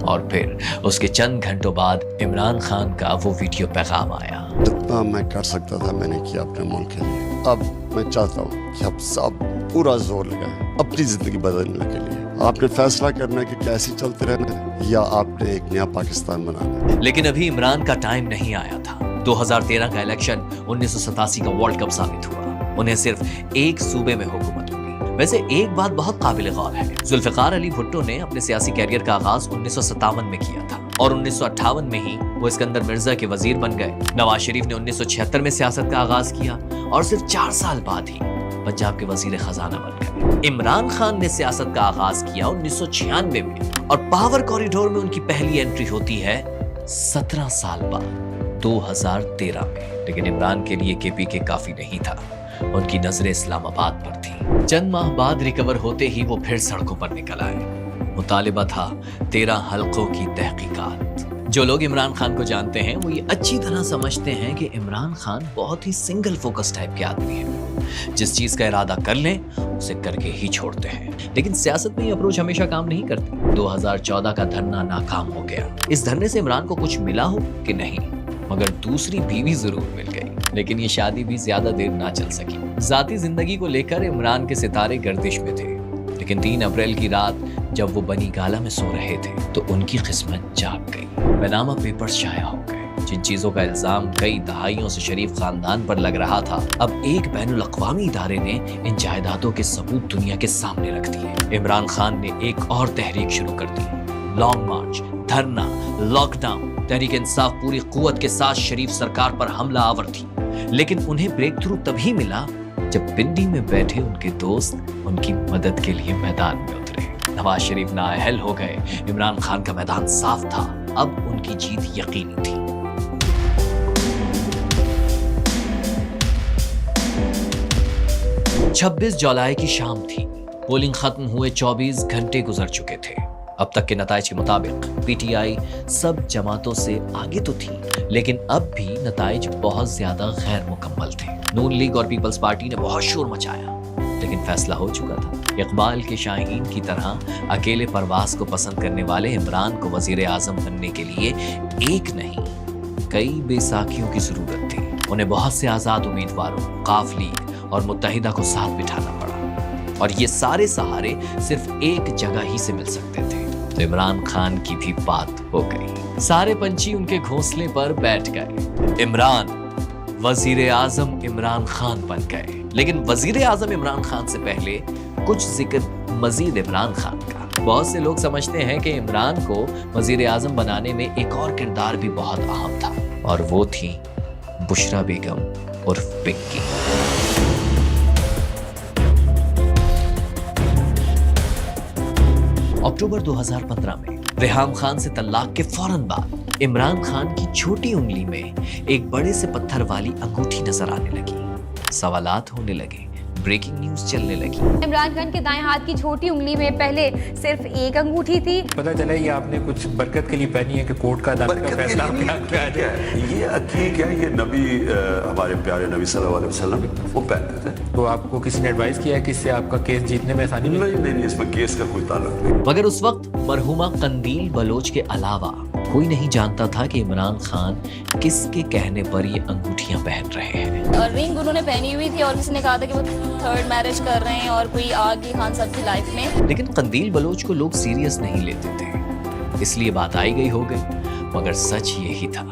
[SPEAKER 1] और फिर उसके चंद घंटों बाद इमरान खान का वो वीडियो पैगाम आया।
[SPEAKER 5] जितना मैं कर सकता था मैंने किया अपने मुल्क के लिए। अब मैं चाहता हूँ कि आप सब पूरा जोर लगाएं अपनी जिंदगी बदलने के लिए। आपने फैसला करना है कि कैसे चलते रहना है या आपने एक नया पाकिस्तान बनाना है।
[SPEAKER 1] लेकिन अभी इमरान का टाइम नहीं आया था। 2013 का इलेक्शन 1987 का वर्ल्ड कप साबित हुआ। उन्हें सिर्फ एक सूबे में हुकूमत मिली। वैसे एक बात बहुत काबिल गौर है, जुल्फिकार अली भुट्टो ने अपने सियासी कैरियर का आगाज 1957 में किया था और 1958 में ही वो इस्कंदर मिर्जा के वजीर बन गए। नवाज शरीफ ने 1976 में सियासत का आगाज किया और सिर्फ 4 साल बाद ही पंजाब के वजीर खजाना बन गए। इमरान खान ने सियासत का आगाज किया 1996 में और पावर कॉरिडोर में उनकी पहली एंट्री होती है 17 साल बाद 2013 में। लेकिन इमरान के लिए केपीके काफी नहीं था। उनकी नजरें इस्लामाबाद पर थी। चंद माह बाद रिकवर होते ही वो फिर सड़कों पर निकल आए। मुतालिबा था 13 हल्कों की तहकीकात। जो लोग इमरान खान को जानते हैं वो ये अच्छी तरह समझते हैं कि इमरान खान बहुत ही सिंगल फोकस टाइप के आदमी हैं। जिस चीज का इरादा कर लें उसे करके ही छोड़ते हैं। लेकिन सियासत में ये अप्रोच हमेशा काम नहीं करती। 2014 का धरना नाकाम हो गया। इस धरने से इमरान को कुछ मिला हो कि नहीं, मगर दूसरी बीवी जरूर मिल गई। लेकिन ये शादी भी ज्यादा देर ना चल सकी। जाती जिंदगी को लेकर इमरान के सितारे गर्दिश में थे। लेकिन 3 अप्रैल की रात जब वो बनी गाला में सो रहे थे तो उनकी किस्मत जाग गई। पनामा पेपर्स शाया हो गए। जिन चीजों का इल्जाम कई दहाइयों से शरीफ खानदान पर लग रहा था, अब एक बैनुल अक़वामी इदारे ने इन जायदादों के सबूत दुनिया के सामने रख दिए। इमरान खान ने एक और तहरीक शुरू कर दी। लॉन्ग मार्च, धरना, लॉकडाउन। तहरीक इंसाफ पूरी कुव्वत के साथ शरीफ सरकार पर हमला आवर थी, लेकिन उन्हें ब्रेक थ्रू तभी मिला जब पिंडी में बैठे उनके दोस्त उनकी मदद के लिए मैदान में उतरे। नवाज शरीफ नाअहल हो गए। इमरान खान का मैदान साफ था, अब उनकी जीत यकीनी थी। 26 जुलाई की शाम थी। पोलिंग खत्म हुए 24 घंटे गुजर चुके थे। अब तक के नताइज के मुताबिक पीटीआई सब जमातों से आगे तो थी, लेकिन अब भी नताइज बहुत ज्यादा गैर मुकम्मल थे। नून लीग और पीपल्स पार्टी ने बहुत शोर मचाया, लेकिन फैसला हो चुका था। इकबाल के शाहीन की तरह अकेले परवाज को पसंद करने वाले इमरान को वजीर आजम बनने के लिए एक नहीं कई बेसाखियों की जरूरत थी। उन्हें बहुत से आजाद उम्मीदवारों, काफ लीग और मुत्तहिदा को साथ बिठाना पड़ा, और ये सारे सहारे सिर्फ एक जगह ही से मिल सकते थे। तो इमरान खान की भी बात हो गई। सारे पंछी उनके घोंसले पर बैठ गए। इमरान वजीर आजम इमरान खान बन गए। लेकिन वजीर आजम इमरान खान से पहले कुछ जिक्र मजीद इमरान खान का। बहुत से लोग समझते हैं कि इमरान को वजीर आजम बनाने में एक और किरदार भी बहुत अहम था, और वो थी बुशरा बेगम उर्फ पिंकी। अक्टूबर 2015 में रेहाम खान से तलाक के फौरन बाद इमरान खान की छोटी उंगली में एक बड़े से पत्थर वाली अंगूठी नजर आने लगी। सवालात होने लगे, ब्रेकिंग न्यूज चलने लगी।
[SPEAKER 10] इमरान खान के दाएं हाथ की छोटी उंगली में पहले सिर्फ एक अंगूठी थी।
[SPEAKER 11] पता चला ये आपने कुछ बरकत के लिए पहनी है कि कोर्ट का अदालत का फैसला क्या है?
[SPEAKER 5] ये अकीक है, ये नबी हमारे प्यारे नबी सल्लल्लाहु अलैहि वसल्लम वो पहनते थे।
[SPEAKER 11] तो आपको किसी ने एडवाइस किया है कि इससे आपका केस जीतने में आसानी
[SPEAKER 5] नहीं, इसमें केस का कोई ताल्लुक नहीं।
[SPEAKER 1] मगर उस वक्त मरहुमा कंदील बलोच के अलावा कोई नहीं जानता था कि इमरान खान किसके कहने पर ये अंगूठियां पहन रहे हैं।
[SPEAKER 10] और रिंग उन्होंने पहनी हुई थी और किसी ने कहा था कि वो थर्ड मैरिज कर रहे हैं और कोई आ गई खान साहब की लाइफ में।
[SPEAKER 1] लेकिन कंदील बलोच को लोग सीरियस नहीं लेते थे, इसलिए बात आई गई हो गई। मगर सच यही था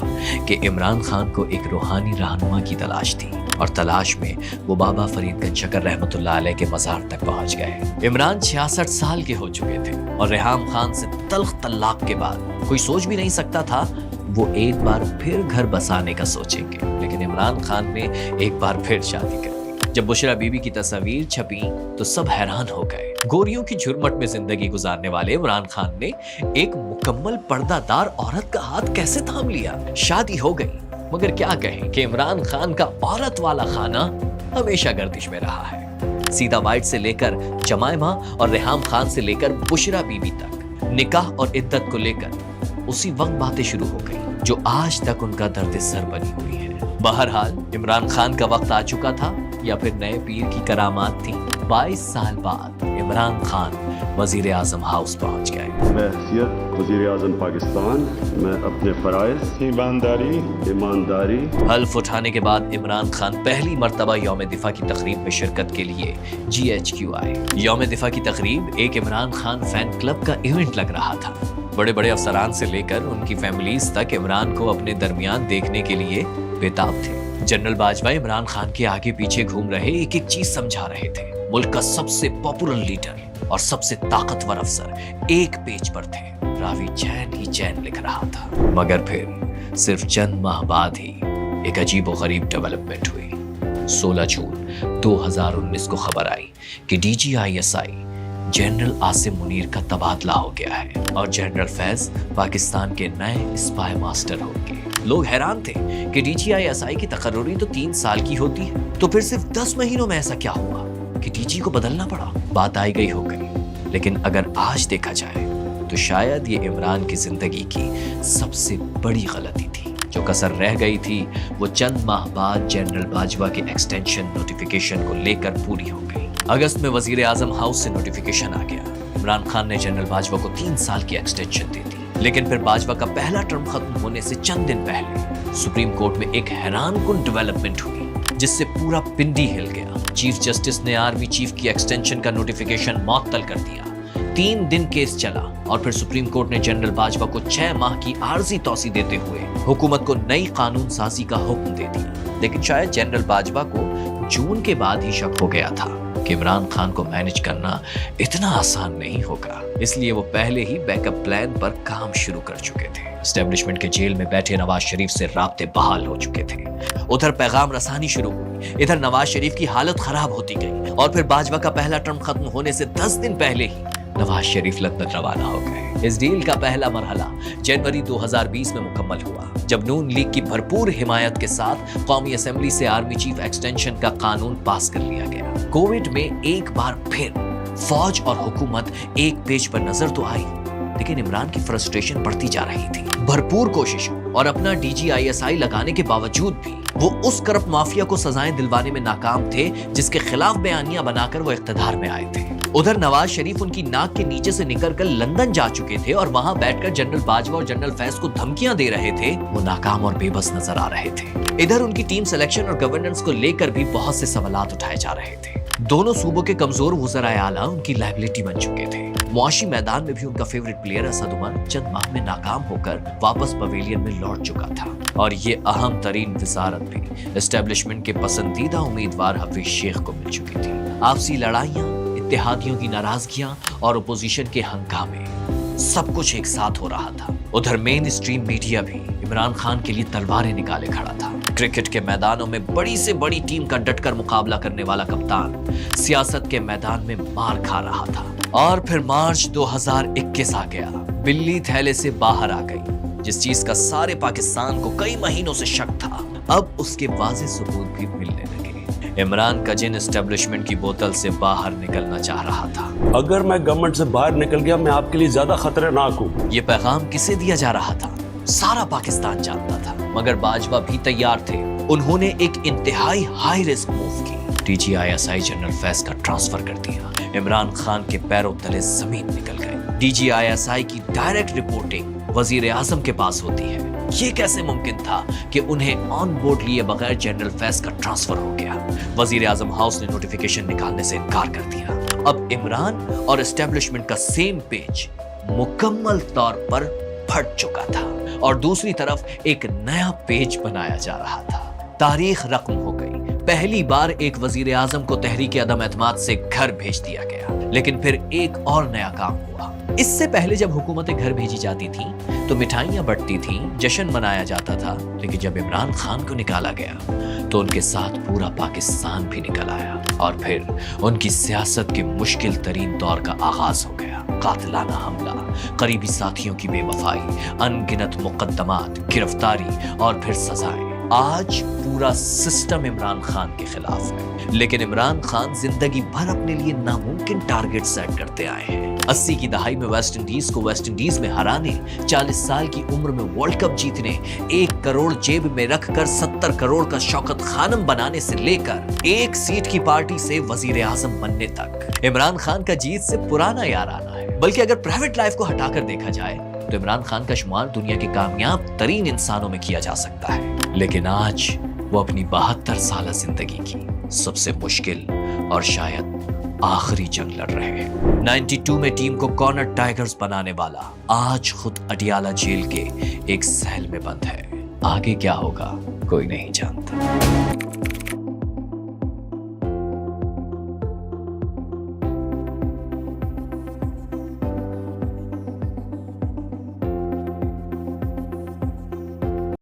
[SPEAKER 1] कि इमरान खान को एक रूहानी रहनुमा की तलाश थी, और तलाश में वो बाबा फरीद गंजशकर रहमतुल्लाह अलैह के मज़ार तक पहुंच गए। इमरान 66 साल के हो चुके थे, और रेहाम खान से तल्ख तलाक के बाद कोई सोच भी नहीं सकता था वो एक बार फिर घर बसाने का सोचेंगे। लेकिन इमरान खान ने एक बार फिर शादी कर दी। जब बुशरा बीबी की तस्वीर छपी तो सब हैरान हो गए। गोरियों की झुरमट में जिंदगी गुजारने वाले इमरान खान ने एक मुकम्मल पर्दादार औरत का हाथ कैसे थाम लिया। शादी हो गई, मगर क्या कहें कि इमरान खान का औरत वाला खाना हमेशा गर्दिश में रहा है। सीता वाइट से लेकर जमाइमा और रेहाम खान से लेकर बुशरा बीबी तक निकाह और इद्दत को लेकर उसी वक्त बातें शुरू हो गई जो आज तक उनका दर्द सर बनी हुई है। बहरहाल इमरान खान का वक्त आ चुका था, या फिर नए पीर की करामात थी। 22 साल बाद इमरान खान वजीर आजम हाउस पहुंच गए।
[SPEAKER 5] मैं हैसियत वजीर आजम पाकिस्तान, मैं अपने फराइज ईमानदारी
[SPEAKER 1] हल्फ उठाने के बाद इमरान खान पहली मर्तबा यौम दिफा की तकरीब में शिरकत के लिए GHQ आए। यौम दिफा की तकरीब एक इमरान खान फैन क्लब का इवेंट लग रहा था। बड़े बड़े अफसरान से लेकर उनकी फैमिलीज तक इमरान को अपने दरमियान देखने के लिए बेताब थे। जनरल बाजवा इमरान खान के आगे पीछे घूम रहे एक एक चीज समझा रहे थे। मुल्क का सबसे पॉपुलर लीडर और सबसे ताकतवर अफसर एक पेज पर थे। रावी चैन ही चैन लिख रहा था। मगर फिर सिर्फ चंद माह बाद ही एक अजीब और गरीब डेवलपमेंट हुई। 16 जून 2019 को खबर आई कि DGISI जनरल आसिम मुनीर का तबादला हो गया है और जनरल फैज पाकिस्तान के नए स्पाई मास्टर होंगे। लोग हैरान थे कि DGISI की तकर्री तो 3 साल की होती है, तो फिर सिर्फ 10 महीनों में ऐसा क्या हुआ कि DG को बदलना पड़ा। बात आई गई हो गई, लेकिन अगर आज देखा जाए तो शायद ये इमरान की जिंदगी की सबसे बड़ी गलती थी। जो कसर रह गई थी वो चंद माह बाद जनरल बाजवा के एक्सटेंशन नोटिफिकेशन को लेकर पूरी हो गई। अगस्त में वजीर आजम हाउस से नोटिफिकेशन आ गया। इमरान खान ने जनरल बाजवा को 3 साल की एक्सटेंशन दे दी। लेकिन फिर बाजवा का पहला टर्म खत्म होने से चंद दिन पहले सुप्रीम कोर्ट में एक हैरानकुन डेवलपमेंट हुई जिससे पूरा पिंडी हिल गया। चीफ जस्टिस ने आर्मी चीफ की एक्सटेंशन का नोटिफिकेशन मुअत्तल कर दिया। 3 दिन केस चला और फिर सुप्रीम कोर्ट ने जनरल बाजवा को 6 माह की आर्जी तौसी देते हुए हुकूमत को नई कानून साजी का हुक्म दे दिया। लेकिन शायद जनरल बाजवा को जून के बाद ही शक हो गया था कि इमरान खान को मैनेज करना इतना आसान नहीं होगा, इसलिए वो पहले ही बैकअप प्लान पर काम शुरू कर चुके थे। एस्टेब्लिशमेंट के जेल में बैठे नवाज शरीफ से राब्ते बहाल हो चुके थे। उधर पैगाम रसानी शुरू हुई, इधर नवाज शरीफ की हालत खराब होती गई और फिर बाजवा का पहला टर्म खत्म होने से 10 दिन पहले ही नवाज शरीफ लंदन रवाना हो गए। इस डील का पहला मरहला जनवरी 2020 में मुकम्मल हुआ, जब नून लीग की भरपूर हिमायत के साथ कौमी असेंबली से आर्मी चीफ एक्सटेंशन का कानून पास कर लिया गया। कोविड में एक बार फिर फौज और हुकूमत एक पेज पर नजर तो आई, लेकिन इमरान की फ्रस्ट्रेशन बढ़ती जा रही थी। भरपूर कोशिशों और अपना DGISI लगाने के बावजूद भी वो उस करप्ट माफिया को सजाएं दिलवाने में नाकाम थे जिसके खिलाफ बयानियां बनाकर वो इख्तिदार में आए थे। उधर नवाज शरीफ उनकी नाक के नीचे से निकलकर लंदन जा चुके थे और वहां बैठकर जनरल बाजवा और जनरल फैज को धमकियां दे रहे थे। वो नाकाम और बेबस नजर आ रहे थे। इधर उनकी टीम सिलेक्शन और गवर्नेंस को लेकर भी बहुत से सवालात उठाए जा रहे थे। दोनों सूबों के कमजोर वज़राए आला उनकी लायबिलिटी बन चुके थे। मुआशी मैदान में भी उनका फेवरेट प्लेयर असद उमर चंद माह में नाकाम होकर वापस पवेलियन में लौट चुका था और ये अहम तरीन विसारत भी एस्टेब्लिशमेंट के पसंदीदा उम्मीदवार हफीज शेख को मिल चुकी थी। आपसी लड़ाइयां, इत्तेहादियों की नाराजगियां और अपोजिशन के हंगामे, सब कुछ एक साथ हो रहा था। उधर मेन स्ट्रीम मीडिया भी इमरान खान के लिए तलवारें निकाले खड़ा था। क्रिकेट के मैदानों में बड़ी से बड़ी टीम का डटकर मुकाबला करने वाला कप्तान सियासत के मैदान में मार खा रहा था। और फिर मार्च 2021 आ गया। बिल्ली थैले से बाहर आ गई। जिस चीज का सारे पाकिस्तान को कई महीनों से शक था, अब उसके वाज़ेह सबूत भी मिलने लगे। इमरान का जिन एस्टेब्लिशमेंट की बोतल से बाहर निकलना चाह रहा था।
[SPEAKER 12] अगर मैं गवर्नमेंट से बाहर निकल गया, मैं आपके लिए ज्यादा खतरनाक हूँ।
[SPEAKER 1] ये पैगाम किसे दिया जा रहा था, सारा पाकिस्तान जानता था, मगर बाजवा भी तैयार थे। उन्होंने एक इंतहाई हाई रिस्क मूव की। DGISI जनरल फैज का ट्रांसफर कर दिया। इमरान खान के पैरों तले जमीन निकल गई। DGISI की डायरेक्ट रिपोर्टिंग वजीर आजम के पास होती है। ये कैसे मुमकिन था कि उन्हें ऑन बोर्ड लिए बगैर जनरल फैज का ट्रांसफर हो गया। वजीर आजम हाउस ने नोटिफिकेशन निकालने से इनकार कर दिया। अब इमरान और एस्टेब्लिशमेंट का सेम पेज मुकम्मल तौर पर फट चुका था और दूसरी तरफ एक नया पेज बनाया जा रहा था। तारीख रकम हो गई। पहली बार एक वजीर आजम को तहरीक अदम एतमाद से घर भेज दिया गया, लेकिन फिर एक और नया काम हुआ। इससे पहले जब हुकूमतें घर भेजी जाती थीं, तो मिठाइयां बंटती थीं, जश्न मनाया जाता था, लेकिन जब इमरान खान को निकाला गया तो उनके साथ पूरा पाकिस्तान भी निकल आया और फिर उनकी सियासत के मुश्किल तरीन दौर का आगाज हो गया। कातिलाना हमला, करीबी साथियों की बेवफाई, अनगिनत मुकद्दमात, गिरफ्तारी और फिर सजाएं। आज पूरा सिस्टम इमरान खान के खिलाफ है, लेकिन इमरान खान जिंदगी भर अपने लिए नामुमकिन टारगेट सेट करते आए हैं। 80 की दहाई में वेस्ट इंडीज को वेस्ट इंडीज में हराने, 40 साल की उम्र में वर्ल्ड कप जीतने, 1 करोड़ जेब में रखकर 70 करोड़ का शौकत खानम बनाने से लेकर 1 सीट की पार्टी से वजीर आजम बनने तक, इमरान खान का जीत से पुराना याराना है। बल्कि अगर प्राइवेट लाइफ को हटाकर देखा जाए तो इमरान खान का शुमार दुनिया के कामयाब तरीन इंसानों में किया जा सकता है। लेकिन आज वो अपनी 72 साल जिंदगी की सबसे मुश्किल और शायद आखिरी जंग लड़ रहे हैं। 92 में टीम को कॉर्नर टाइगर्स बनाने वाला आज खुद अडियाला जेल के एक सेल में बंद है। आगे क्या होगा कोई नहीं जानता।